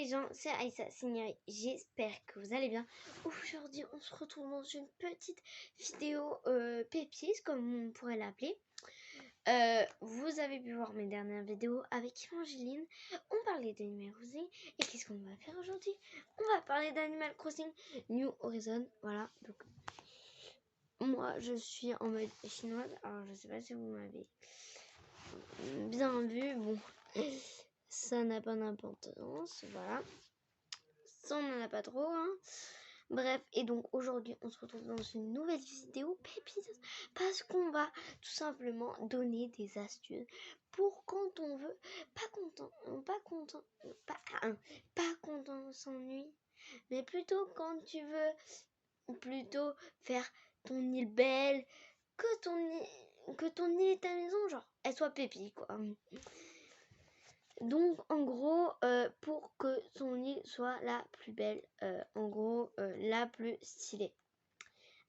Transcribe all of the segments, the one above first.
les gens, c'est Aïssa Signori, j'espère que vous allez bien. Aujourd'hui on se retrouve dans une petite vidéo pépite comme on pourrait l'appeler. Vous avez pu voir mes dernières vidéos avec Evangeline, on parlait d'Animal Crossing. Et qu'est-ce qu'on va faire aujourd'hui? On va parler d'Animal Crossing New Horizon. Voilà, donc moi je suis en mode chinoise, alors je sais pas si vous m'avez bien vu, bon ça n'a pas d'importance, voilà. Ça, on n'en a pas trop, hein. Bref, et donc aujourd'hui, on se retrouve dans une nouvelle vidéo pépite parce qu'on va tout simplement donner des astuces pour quand on veut, pas content, on s'ennuie, mais plutôt quand tu veux plutôt faire ton île belle, que ton île et ta maison, genre, elle soit pépite, quoi. Donc en gros, pour que son île soit la plus belle, en gros, la plus stylée.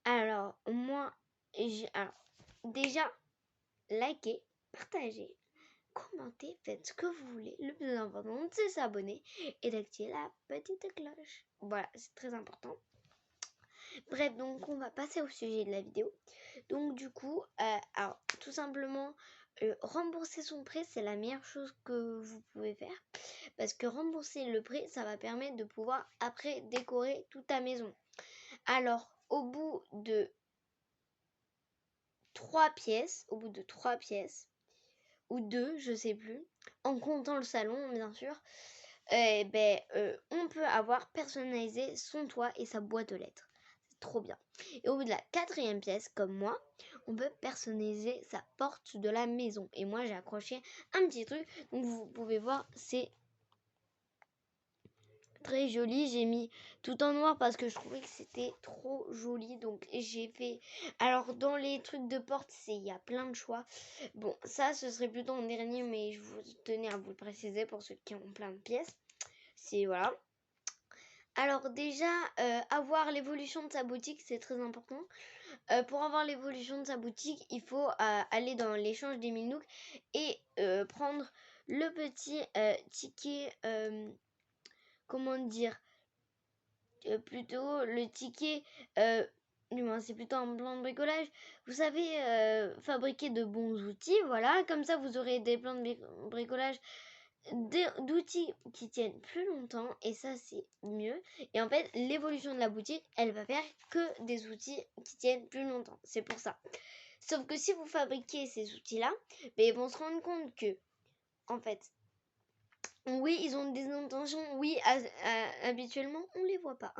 Alors moi, déjà, likez, partagez, commentez, faites ce que vous voulez. Le plus important, c'est s'abonner et d'activer la petite cloche. Voilà, c'est très important. Bref, donc on va passer au sujet de la vidéo. Donc du coup, alors tout simplement, rembourser son prêt, c'est la meilleure chose que vous pouvez faire. Parce que rembourser le prêt, ça va permettre de pouvoir après décorer toute ta maison. Alors, au bout de 3 pièces, ou 2, je sais plus, en comptant le salon bien sûr, on peut avoir personnalisé son toit et sa boîte aux lettres. C'est trop bien. Et au bout de la 4e pièce, comme moi, on peut personnaliser sa porte de la maison. Et moi, j'ai accroché un petit truc, donc vous pouvez voir, c'est très joli. J'ai mis tout en noir parce que je trouvais que c'était trop joli, donc j'ai fait. Alors dans les trucs de porte, il y a plein de choix. Bon, ça ce serait plutôt en dernier, mais je vous tenais à vous le préciser pour ceux qui ont plein de pièces. C'est voilà. Alors déjà, avoir l'évolution de sa boutique, c'est très important. Pour avoir l'évolution de sa boutique, il faut aller dans l'échange des Minouk et prendre le petit ticket, comment dire, plutôt le ticket, du moins c'est plutôt un plan de bricolage. Vous savez fabriquer de bons outils, voilà, comme ça vous aurez des plans de bricolage d'outils qui tiennent plus longtemps et ça c'est mieux. Et en fait l'évolution de la boutique, elle va faire que des outils qui tiennent plus longtemps, c'est pour ça. Sauf que si vous fabriquez ces outils là, ils vont se rendre compte que en fait oui, ils ont des intentions, oui, habituellement on les voit pas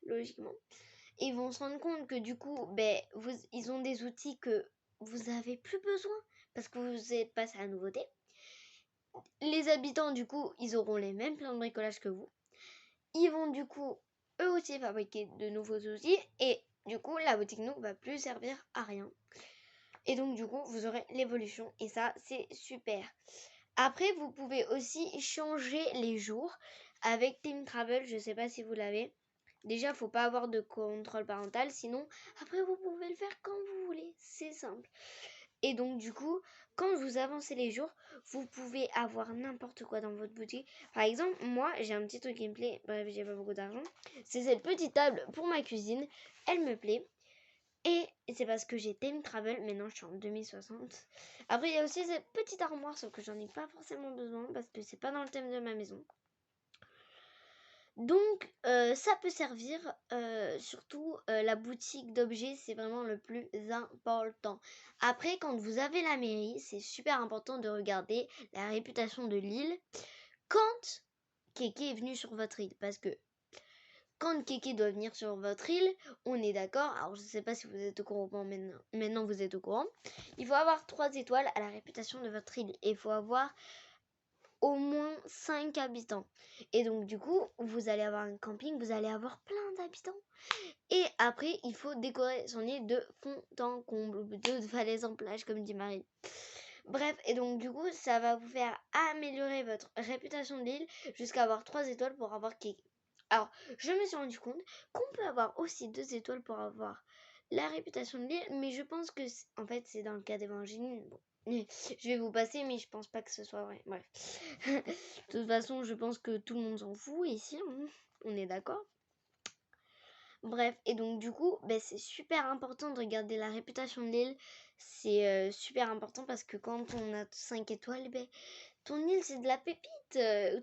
logiquement. Et ils vont se rendre compte que du coup ils ont des outils que vous avez plus besoin parce que vous êtes passé à la nouveauté. Les habitants, du coup, ils auront les mêmes plans de bricolage que vous. Ils vont, du coup, eux aussi fabriquer de nouveaux outils. Et, du coup, la boutique nous va plus servir à rien. Et donc, du coup, vous aurez l'évolution. Et ça, c'est super. Après, vous pouvez aussi changer les jours avec Team Travel. Je sais pas si vous l'avez. Déjà, faut pas avoir de contrôle parental. Sinon, après, vous pouvez le faire quand vous voulez. C'est simple. Et donc du coup, quand vous avancez les jours, vous pouvez avoir n'importe quoi dans votre boutique. Par exemple, moi, j'ai un petit truc qui me plaît. Bref, j'ai pas beaucoup d'argent. C'est cette petite table pour ma cuisine. Elle me plaît. Et c'est parce que j'ai Time Travel. Maintenant, je suis en 2060. Après, il y a aussi cette petite armoire, sauf que j'en ai pas forcément besoin parce que c'est pas dans le thème de ma maison. Donc ça peut servir, surtout la boutique d'objets, c'est vraiment le plus important. Après, quand vous avez la mairie, c'est super important de regarder la réputation de l'île quand Kéké est venu sur votre île. Parce que quand Kéké doit venir sur votre île, on est d'accord, alors je sais pas si vous êtes au courant maintenant vous êtes au courant, il faut avoir 3 étoiles à la réputation de votre île. Et il faut avoir au moins 5 habitants. Et donc du coup, vous allez avoir un camping, vous allez avoir plein d'habitants. Et après, il faut décorer son île de fond en comble, de falaise en plage, comme dit Marie. Bref, et donc du coup, ça va vous faire améliorer votre réputation de l'île jusqu'à avoir 3 étoiles pour avoir Kéké. Alors, je me suis rendu compte qu'on peut avoir aussi 2 étoiles pour avoir la réputation de l'île, mais je pense que en fait c'est dans le cas d'Évangéline. Bon, Je vais vous passer, mais je pense pas que ce soit vrai. Bref. De toute façon, je pense que tout le monde s'en fout ici. Hein. On est d'accord. Bref, et donc du coup, c'est super important de regarder la réputation de l'île. C'est super important parce que quand on a 5 étoiles, ton île c'est de la pépite.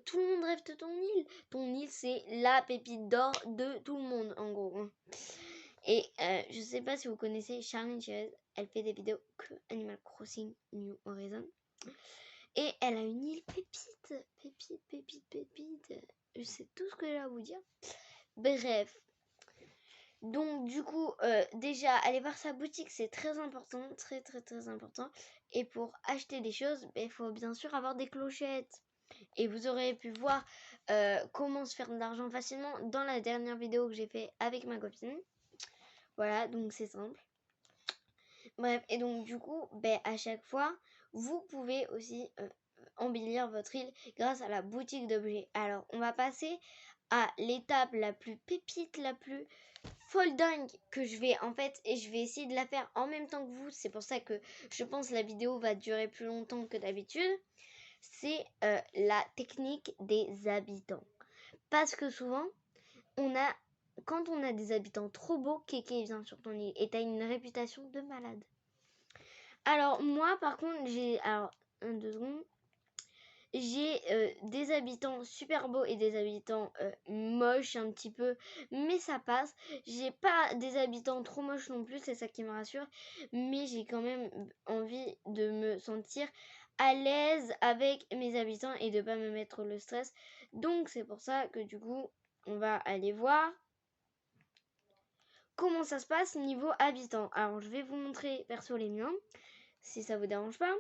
Tout le monde rêve de ton île. Ton île c'est la pépite d'or de tout le monde en gros. Hein. Et je sais pas si vous connaissez Charlene Chez, elle fait des vidéos que Animal Crossing New Horizon. Et elle a une île pépite, pépite. C'est tout ce que j'ai à vous dire. Bref. Donc du coup, déjà, aller voir sa boutique, c'est très important, très important. Et pour acheter des choses, il faut bien sûr avoir des clochettes. Et vous aurez pu voir comment se faire de l'argent facilement dans la dernière vidéo que j'ai fait avec ma copine. Voilà, donc c'est simple. Bref, et donc du coup, à chaque fois, vous pouvez aussi embellir votre île grâce à la boutique d'objets. Alors, on va passer à l'étape la plus pépite, la plus folle dingue que je vais en fait, et je vais essayer de la faire en même temps que vous. C'est pour ça que je pense que la vidéo va durer plus longtemps que d'habitude. C'est la technique des habitants. Parce que souvent, quand on a des habitants trop beaux, Kéké vient sur ton île et t'as une réputation de malade. Alors moi par contre j'ai des habitants super beaux et des habitants moches un petit peu, mais ça passe. J'ai pas des habitants trop moches non plus, c'est ça qui me rassure, mais j'ai quand même envie de me sentir à l'aise avec mes habitants et de pas me mettre le stress. Donc c'est pour ça que du coup on va aller voir comment ça se passe niveau habitants. Alors je vais vous montrer perso les miens si ça vous dérange pas.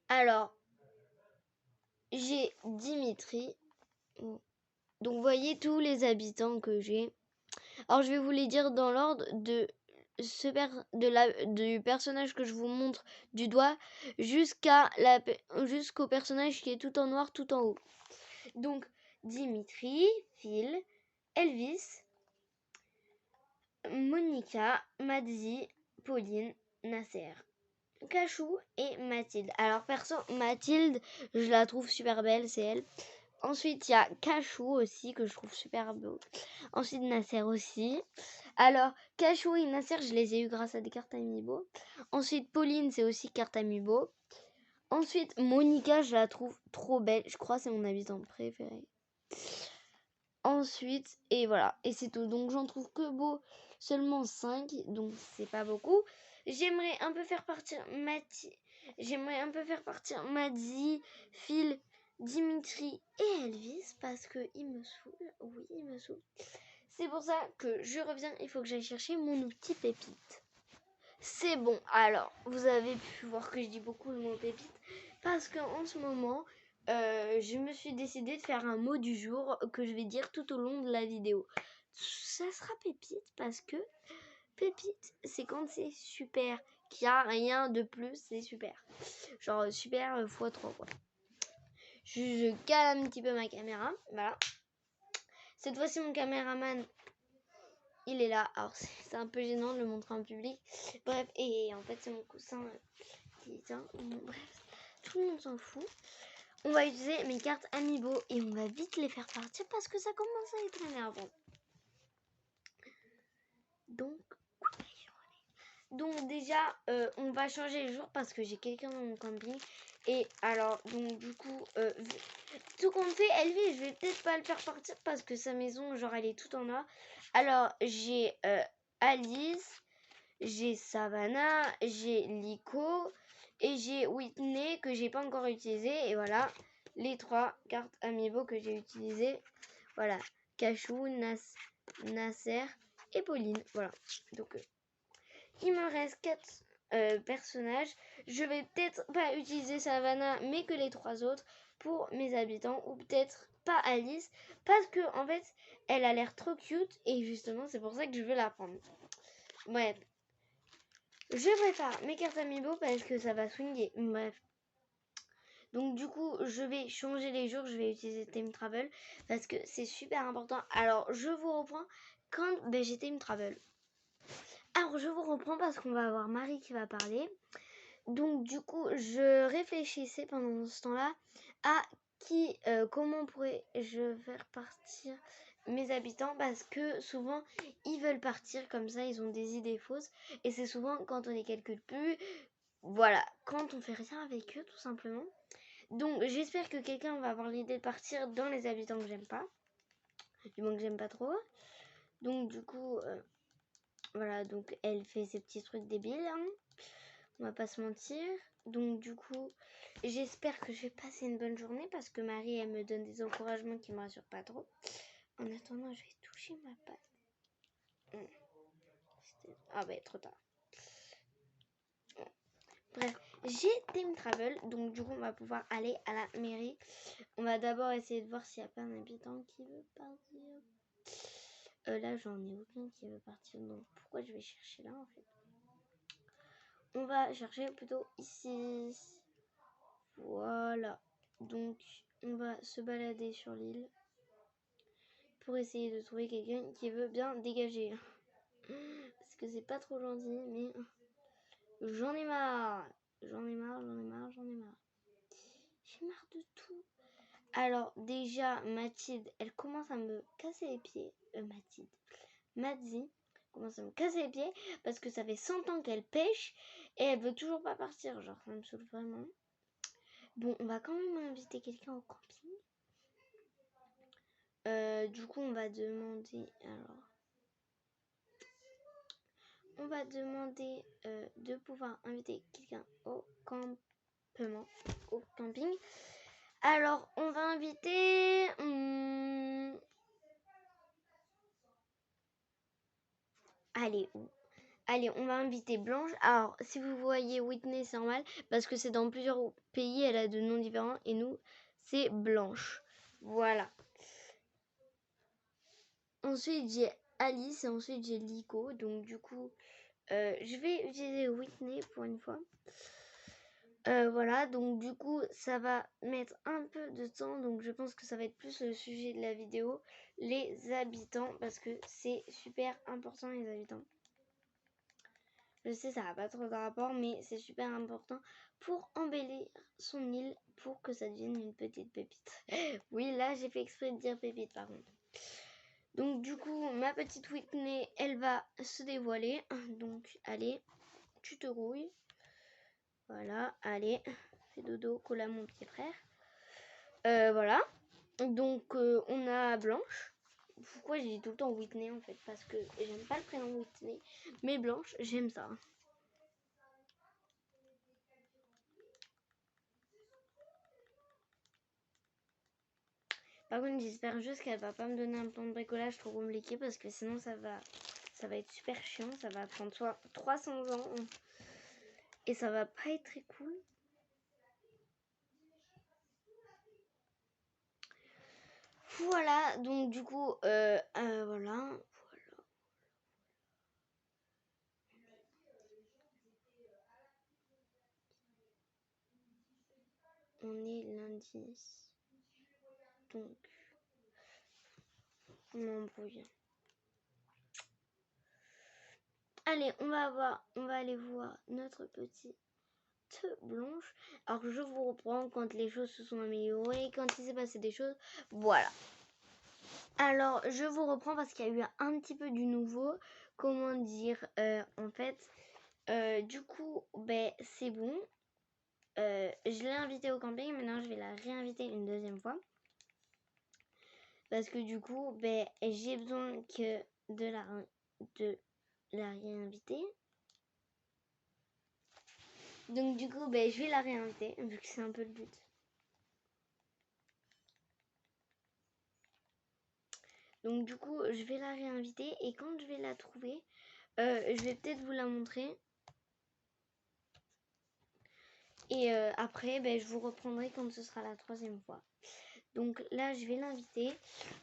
Alors j'ai Dimitri. Donc vous voyez tous les habitants que j'ai. Alors je vais vous les dire dans l'ordre du personnage que je vous montre du doigt jusqu'au personnage qui est tout en noir tout en haut. Donc Dimitri, Phil, Elvis, Monica, Madzi, Pauline, Nasser, Cachou et Mathilde. Alors perso, Mathilde, je la trouve super belle, c'est elle. Ensuite, il y a Cachou aussi, que je trouve super beau. Ensuite, Nasser aussi. Alors, Cachou et Nasser, je les ai eu grâce à des cartes Amiibo. Ensuite, Pauline, c'est aussi carte Amiibo. Ensuite, Monica, je la trouve trop belle. Je crois que c'est mon habitant préféré. Ensuite, et voilà. Et c'est tout. Donc, j'en trouve que beau. Seulement 5. Donc, c'est pas beaucoup. J'aimerais un peu faire partir Madzi, Phil, Dimitri et Elvis parce que il me saoule. Oui, il me saoule. C'est pour ça que je reviens. Il faut que j'aille chercher mon outil pépite. C'est bon. Alors, vous avez pu voir que je dis beaucoup le mot pépite parce qu'en ce moment, je me suis décidé de faire un mot du jour que je vais dire tout au long de la vidéo. Ça sera pépite parce que pépite, c'est quand c'est super, qu'il n'y a rien de plus, c'est super. Genre super x3 quoi. Je cale un petit peu ma caméra, voilà. Cette fois-ci mon caméraman, il est là. Alors c'est un peu gênant de le montrer en public. Bref, et en fait c'est mon cousin qui est un... Bref, tout le monde s'en fout. On va utiliser mes cartes Amiibo et on va vite les faire partir parce que ça commence à être énervant. Donc déjà, on va changer les jours parce que j'ai quelqu'un dans mon camping. Et alors, donc du coup, tout compte fait, Elvis, je vais peut-être pas le faire partir parce que sa maison, genre, elle est tout en or. Alors, j'ai Alice, j'ai Savannah, j'ai Lico et j'ai Whitney que j'ai pas encore utilisé. Et voilà, les 3 cartes Amiibo que j'ai utilisées. Voilà, Cachou, Nasser et Pauline. Voilà, donc... il me reste 4 personnages. Je vais peut-être pas utiliser Savannah, mais que les 3 autres pour mes habitants. Ou peut-être pas Alice, parce que en fait, elle a l'air trop cute. Et justement, c'est pour ça que je veux la prendre. Bref. Je prépare mes cartes Amiibo parce que ça va swinguer. Bref. Donc du coup, je vais changer les jours. Je vais utiliser Time Travel parce que c'est super important. Alors, je vous reprends quand j'ai Time Travel. Alors, je vous reprends parce qu'on va avoir Marie qui va parler. Donc du coup, je réfléchissais pendant ce temps-là à comment pourrais-je faire partir mes habitants, parce que souvent ils veulent partir comme ça, ils ont des idées fausses, et c'est souvent quand on les calcule plus, voilà, quand on fait rien avec eux tout simplement. Donc j'espère que quelqu'un va avoir l'idée de partir dans les habitants que j'aime pas, du moins que j'aime pas trop. Donc du coup, voilà, donc elle fait ses petits trucs débiles, hein. On va pas se mentir. Donc du coup, j'espère que je vais passer une bonne journée parce que Marie, elle me donne des encouragements qui me rassurent pas trop. En attendant, je vais toucher ma patte. Ah bah, trop tard. Bref, j'ai Time Travel, donc du coup, on va pouvoir aller à la mairie. On va d'abord essayer de voir s'il n'y a pas un habitant qui veut partir. Là, j'en ai aucun qui veut partir, donc pourquoi je vais chercher là en fait? On va chercher plutôt ici. Voilà. Donc, on va se balader sur l'île pour essayer de trouver quelqu'un qui veut bien dégager. Parce que c'est pas trop gentil, mais j'en ai marre. J'en ai marre. J'ai marre de tout. Alors, déjà, Mathilde, elle commence à me casser les pieds. Madzi commence à me casser les pieds parce que ça fait 100 ans qu'elle pêche et elle veut toujours pas partir. Genre, ça me saoule vraiment. Bon, on va quand même inviter quelqu'un au camping. Du coup, on va demander. Alors, on va demander de pouvoir inviter quelqu'un au campement, au camping. Alors, on va inviter. Allez, on va inviter Blanche. Alors, si vous voyez Whitney, c'est normal parce que c'est dans plusieurs pays, elle a de noms différents et nous, c'est Blanche. Voilà. Ensuite, j'ai Alice et ensuite j'ai Lico. Donc, du coup, je vais utiliser Whitney pour une fois. Voilà, donc du coup, ça va mettre un peu de temps. Donc, je pense que ça va être plus le sujet de la vidéo. Les habitants, parce que c'est super important, les habitants. Je sais, ça n'a pas trop de rapport, mais c'est super important pour embellir son île, pour que ça devienne une petite pépite. Oui, là, j'ai fait exprès de dire pépite, par contre. Donc, du coup, ma petite Whitney, elle va se dévoiler. Donc, allez, tu te rouilles. Voilà, allez, fais dodo, colle à mon petit frère. Voilà. Donc, on a Blanche. Pourquoi j'ai dit tout le temps Whitney, en fait? Parce que j'aime pas le prénom Whitney. Mais Blanche, j'aime ça. Par contre, j'espère juste qu'elle va pas me donner un plan de bricolage trop compliqué parce que sinon ça va être super chiant. Ça va prendre soit 300 ans et ça va pas être très cool. Voilà, donc du coup, voilà. On est lundi. Donc, on m'embrouille. Allez, on va aller voir notre petite Blanche. Alors, je vous reprends quand les choses se sont améliorées, quand il s'est passé des choses. Voilà. Alors, je vous reprends parce qu'il y a eu un petit peu du nouveau. Comment dire, en fait, du coup, ben, c'est bon. Je l'ai invitée au camping, maintenant je vais la réinviter une deuxième fois. Parce que du coup, ben, j'ai besoin de la réinviter. Donc du coup, ben, je vais la réinviter, vu que c'est un peu le but. Donc du coup, je vais la réinviter et quand je vais la trouver, je vais peut-être vous la montrer. Et après, ben, je vous reprendrai quand ce sera la troisième fois. Donc là, je vais l'inviter.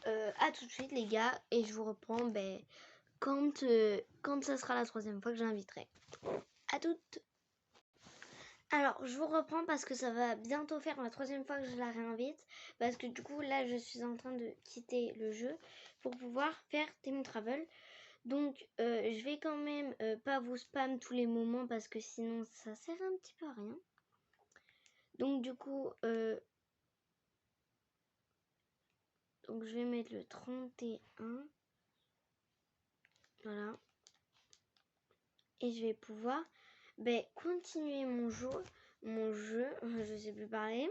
À tout de suite, les gars. Et je vous reprends ben, quand ça sera la troisième fois que j'inviterai. À toutes. Alors, je vous reprends parce que ça va bientôt faire la troisième fois que je la réinvite. Parce que du coup, là, je suis en train de quitter le jeu pour pouvoir faire Time Travel. Donc, je vais quand même pas vous spam tous les moments parce que sinon ça sert un petit peu à rien. Donc, du coup, donc je vais mettre le 31. Voilà. Et je vais pouvoir continuer mon jeu, je sais plus parler,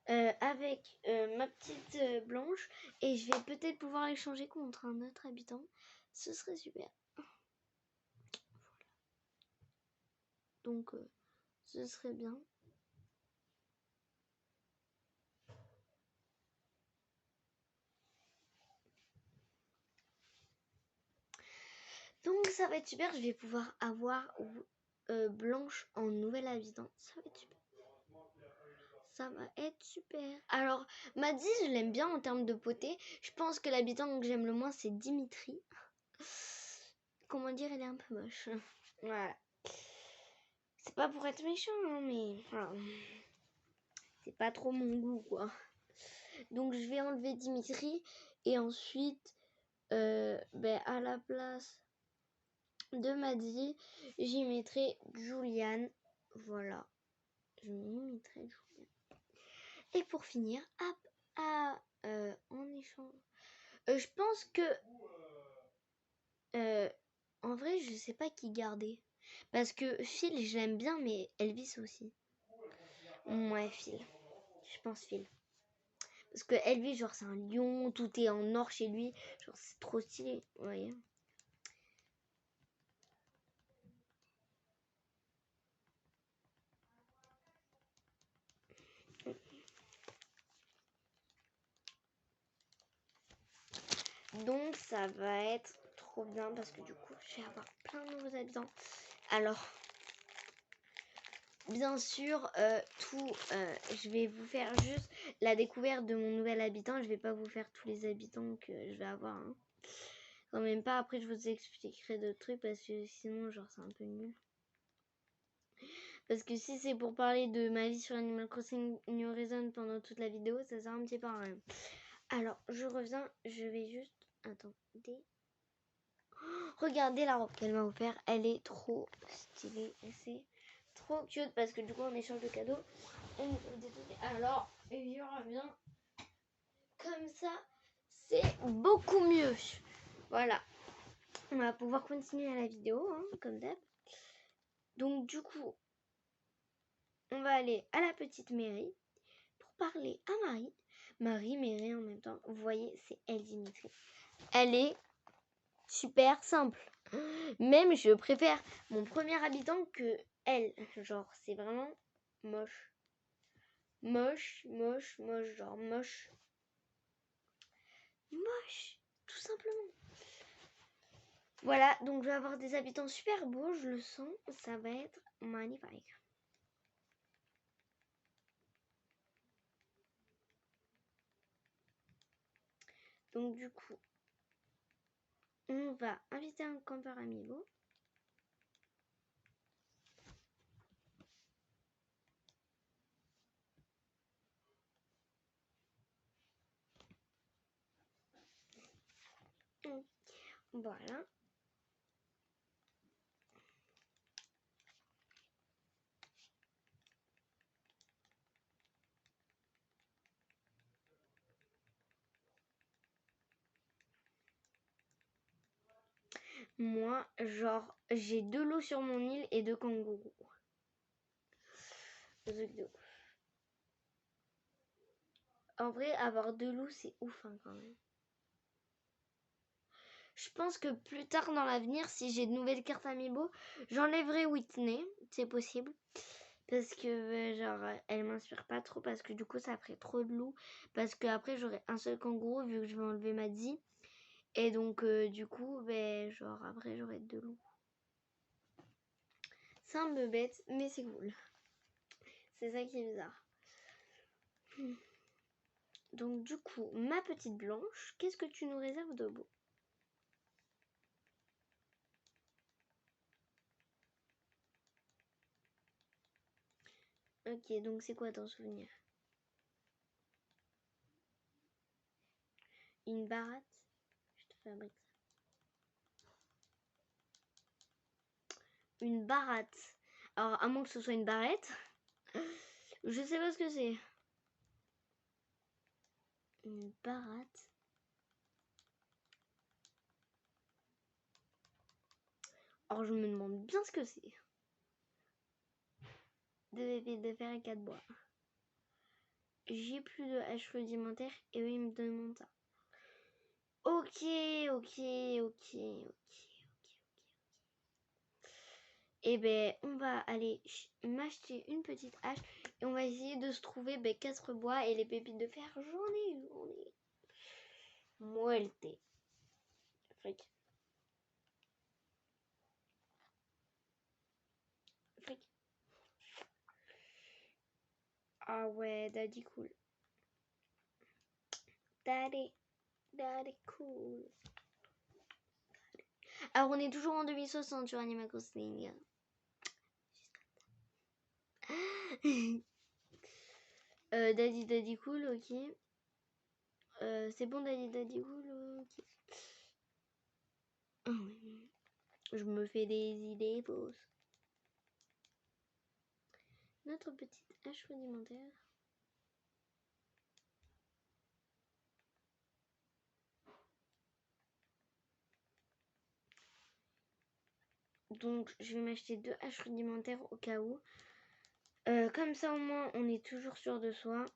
avec ma petite Blanche. Et je vais peut-être pouvoir l'échanger contre un autre habitant. Ce serait super. Donc, ce serait bien. Donc, ça va être super. Je vais pouvoir avoir Blanche en nouvel habitant. Ça va être super. Ça va être super. Alors, Maddy, je l'aime bien en termes de beauté. Je pense que l'habitant que j'aime le moins, c'est Dimitri. Comment dire, elle est un peu moche. Voilà. C'est pas pour être méchant, hein, mais voilà. C'est pas trop mon goût, quoi. Donc, je vais enlever Dimitri. Et ensuite, à la place de Maddy, j'y mettrai Juliane. Voilà. Je m'y mettrai Juliane. Et pour finir, en échange. Je pense que en vrai, je sais pas qui garder. Parce que Phil, je l'aime bien, mais Elvis aussi. Ouais, Phil. Je pense Phil. Parce que Elvis, genre, c'est un lion, tout est en or chez lui. Genre, c'est trop stylé. Vous voyez. Donc, ça va être trop bien parce que du coup, je vais avoir plein de nouveaux habitants. Alors, bien sûr, je vais vous faire juste la découverte de mon nouvel habitant. Je vais pas vous faire tous les habitants que je vais avoir. Hein. Quand même pas, après je vous expliquerai d'autres trucs parce que sinon, genre, c'est un peu nul. Parce que si c'est pour parler de ma vie sur Animal Crossing New Horizons pendant toute la vidéo, ça sert un petit peu à rien. Alors, je reviens, je vais juste... Attendez. Regardez la robe qu'elle m'a offert, elle est trop stylée. C'est trop cute parce que du coup, en échange de cadeaux, on nous fait des trucs. Alors, je reviens comme ça, c'est beaucoup mieux. Voilà. On va pouvoir continuer à la vidéo, hein, comme d'hab. Donc, du coup, on va aller à la petite mairie pour parler à Marie. Marie, Mairie en même temps. Vous voyez, c'est elle, Dimitri. Elle est super simple. Même, je préfère mon premier habitant que elle. Genre, c'est vraiment moche. Moche, moche, moche. Genre, moche. Moche. Tout simplement. Voilà, donc je vais avoir des habitants super beaux, je le sens. Ça va être magnifique. Donc du coup, on va inviter un campeur amiibo. Voilà. Moi, genre, j'ai 2 loups sur mon île et 2 kangourous. En vrai, avoir 2 loups, c'est ouf hein, quand même. Je pense que plus tard dans l'avenir, si j'ai de nouvelles cartes amiibo, j'enlèverai Whitney, c'est possible. Parce que, genre, elle m'inspire pas trop parce que du coup, ça ferait trop de loups. Parce que après j'aurai un seul kangourou vu que je vais enlever Maddy. Et donc, du coup, genre, après j'aurai 2 loups. C'est un peu bête, mais c'est cool. C'est ça qui est bizarre. Donc, du coup, ma petite Blanche, qu'est-ce que tu nous réserves de beau? Ok, donc c'est quoi ton souvenir? Une baratte? Je te fabrique ça. une baratte. Alors, à moins que ce soit une barrette. Je sais pas ce que c'est. Une baratte. Alors, je me demande bien ce que c'est. 2 épées de fer et 4 bois. J'ai plus de hache rudimentaire et eux, ils me demandent ça. Ok. Et ben, on va aller m'acheter une petite hache et on va essayer de se trouver 4 bois et les pépites de fer. J'en ai. Muerte. Fric. Ah ouais, daddy cool. Daddy cool. Alors, on est toujours en 2060 sur Animal Crossing. Daddy cool, ok. C'est bon, daddy cool, ok. Je me fais des idées fausses. Notre petite hache rudimentaire. Donc, je vais m'acheter 2 haches rudimentaires au cas où. Comme ça, au moins, on est toujours sûr de soi.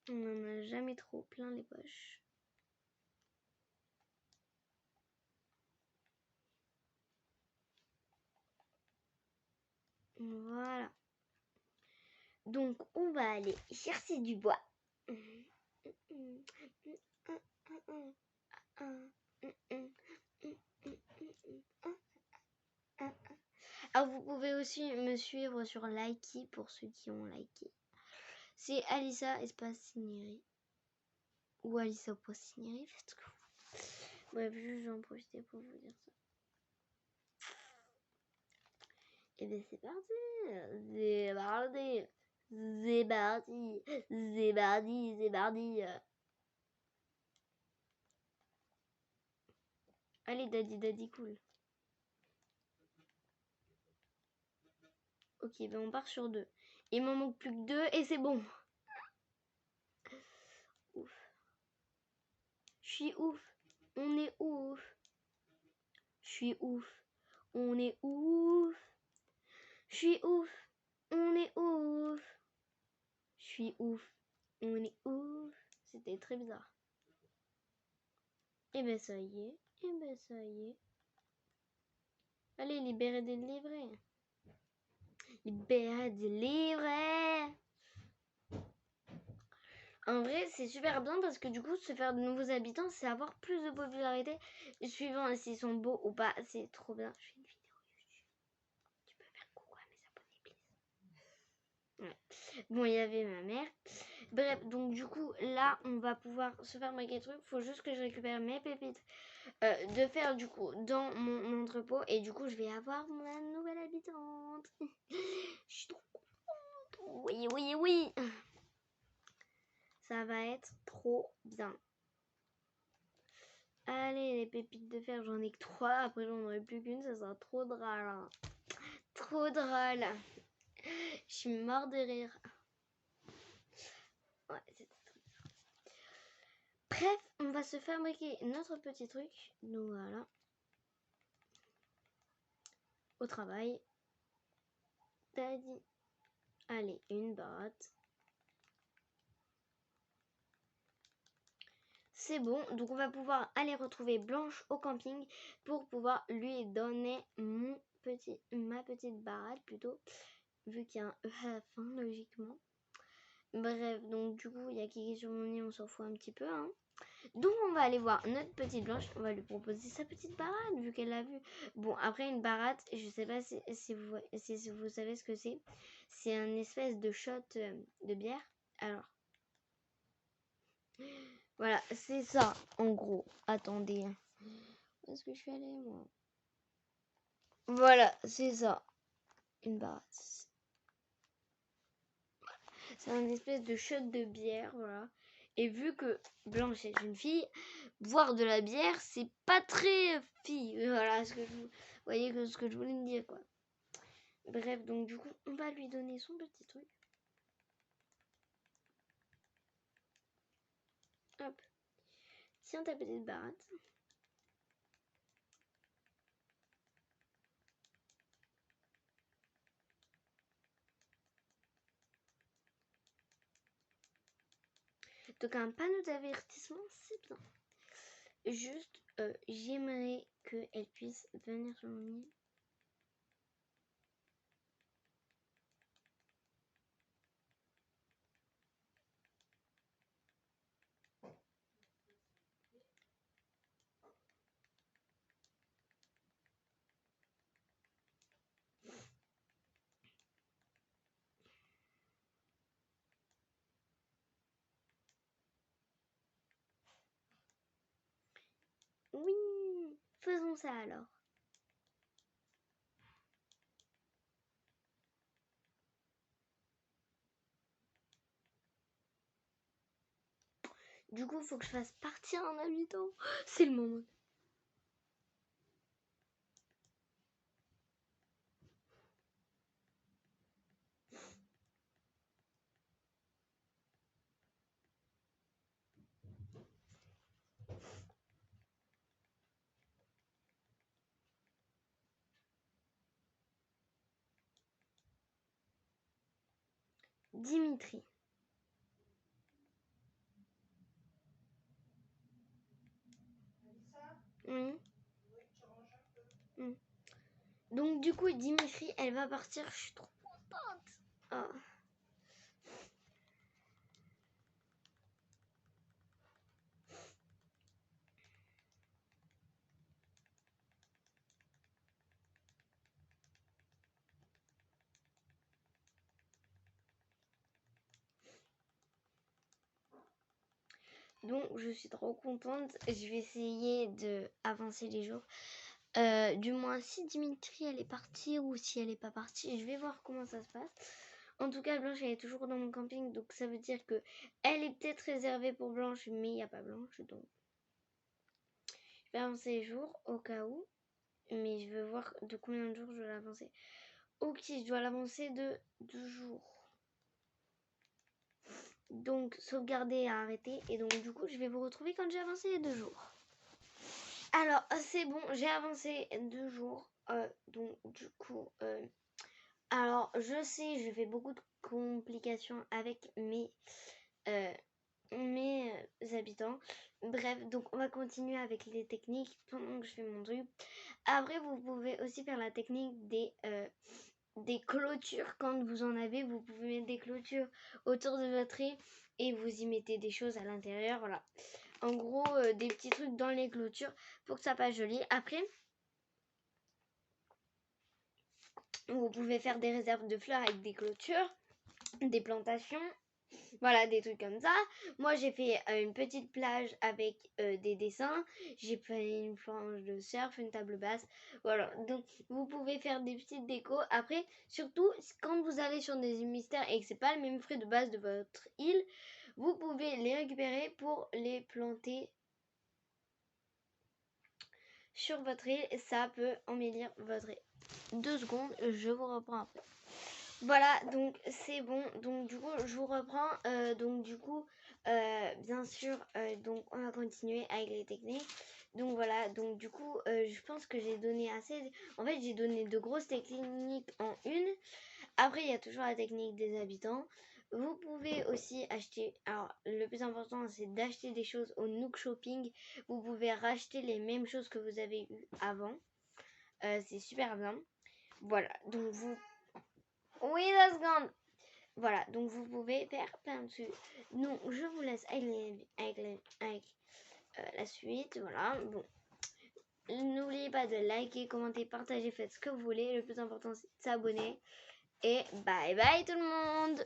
On n'en a jamais trop plein les poches. Voilà. Donc, on va aller chercher du bois. Alors, vous pouvez aussi me suivre sur Likey pour ceux qui ont liké. C'est Alissa espace Signerie. Ou Alissa au Signerie, faites ce que vous. Bref, je vais en profiter pour vous dire ça. Et bien c'est parti. C'est parti. Allez, daddy cool. Ok, ben on part sur 2. Il m'en manque plus que 2 et c'est bon. Ouf. Je suis ouf. On est ouf. Je suis ouf. On est ouf. Je suis ouf. On est ouf. Je suis ouf. On est ouf. C'était très bizarre. Et ben ça y est. Allez, libérez des livrets. Libérez des livrets. En vrai, c'est super bien parce que du coup, se faire de nouveaux habitants, c'est avoir plus de popularité suivant s'ils sont beaux ou pas. C'est trop bien. Je fais une vidéo YouTube. Tu peux faire coucou à mes abonnés, please. Ouais. Bon, il y avait ma mère. Bref, donc du coup, là, on va pouvoir se faire des trucs. Faut juste que je récupère mes pépites de fer du coup dans mon entrepôt. Et du coup, je vais avoir ma nouvelle habitante. Je suis trop contente. Oui. Ça va être trop bien. Allez, les pépites de fer, j'en ai que 3. Après, j'en aurai plus qu'une. Ça sera trop drôle. Hein. Trop drôle. Je suis mort de rire. Ouais, c'était trop bien. Bref, on va se fabriquer notre petit truc. Donc voilà. Au travail. Daddy. Allez, une baratte. C'est bon, donc on va pouvoir aller retrouver Blanche au camping pour pouvoir lui donner ma petite baratte plutôt, vu qu'il y a un E à la fin logiquement. Bref, donc du coup il y a Kiki sur mon nez, on s'en fout un petit peu. Hein. Donc on va aller voir notre petite Blanche, on va lui proposer sa petite baratte vu qu'elle l'a vu. Bon après une baratte, je sais pas si vous savez ce que c'est. C'est un espèce de shot de bière. Alors... Voilà, c'est ça, en gros. Attendez. Où est-ce que je suis allée, moi? Voilà, c'est ça. Une baratte. C'est un espèce de shot de bière, voilà. Et vu que Blanche est une fille, boire de la bière, c'est pas très fille. Voilà, vous voyez ce que je voulais me dire, quoi. Bref, donc du coup, on va lui donner son petit truc. Hop. Tiens ta petite baratte. Donc un panneau d'avertissement, c'est bien. Juste, j'aimerais qu'elle puisse venir sur mon île. Oui, faisons ça alors. Du coup, il faut que je fasse partir un habitant. C'est le moment. Dimitri. Oui. Donc du coup, Dimitri, elle va partir. Je suis trop contente. Oh. Donc je suis trop contente. Je vais essayer de avancer les jours. Du moins si Dimitri elle est partie ou si elle est pas partie, je vais voir comment ça se passe. En tout cas, Blanche elle est toujours dans mon camping, donc ça veut dire que elle est peut-être réservée pour Blanche, mais il n'y a pas Blanche, donc je vais avancer les jours au cas où, mais je veux voir de combien de jours je dois l'avancer. Ok, je dois l'avancer de 2 jours. Donc sauvegarder et arrêter, et donc du coup je vais vous retrouver quand j'ai avancé les 2 jours. Alors c'est bon, j'ai avancé 2 jours, donc du coup alors je sais, je fais beaucoup de complications avec mes habitants. Bref, donc on va continuer avec les techniques pendant que je fais mon truc. Après vous pouvez aussi faire la technique des clôtures quand vous en avez. Vous pouvez mettre des clôtures autour de votre île et vous y mettez des choses à l'intérieur, voilà. En gros, des petits trucs dans les clôtures pour que ça fasse joli. Après, vous pouvez faire des réserves de fleurs avec des clôtures, des plantations, voilà, des trucs comme ça. Moi, j'ai fait une petite plage avec des dessins. J'ai fait une planche de surf, une table basse. Voilà, donc vous pouvez faire des petites décos. Après, surtout, quand vous allez sur des îles mystères et que c'est pas le même fruit de base de votre île, vous pouvez les récupérer pour les planter sur votre île. Ça peut embellir votre île. 2 secondes, je vous reprends après. Voilà, donc c'est bon. Donc du coup, je vous reprends. Donc du coup, bien sûr, donc on va continuer avec les techniques. Donc voilà, donc du coup, je pense que j'ai donné assez. En fait, j'ai donné de grosses techniques en une. Après, il y a toujours la technique des habitants. Vous pouvez aussi acheter. Alors, le plus important, c'est d'acheter des choses au Nook Shopping. Vous pouvez racheter les mêmes choses que vous avez eues avant. C'est super bien. Voilà, donc vous. Oui, 2 secondes. Voilà, donc vous pouvez faire plein de trucs. Donc je vous laisse avec la suite. Voilà, bon. N'oubliez pas de liker, commenter, partager, faites ce que vous voulez. Le plus important, c'est de s'abonner. Et bye bye tout le monde!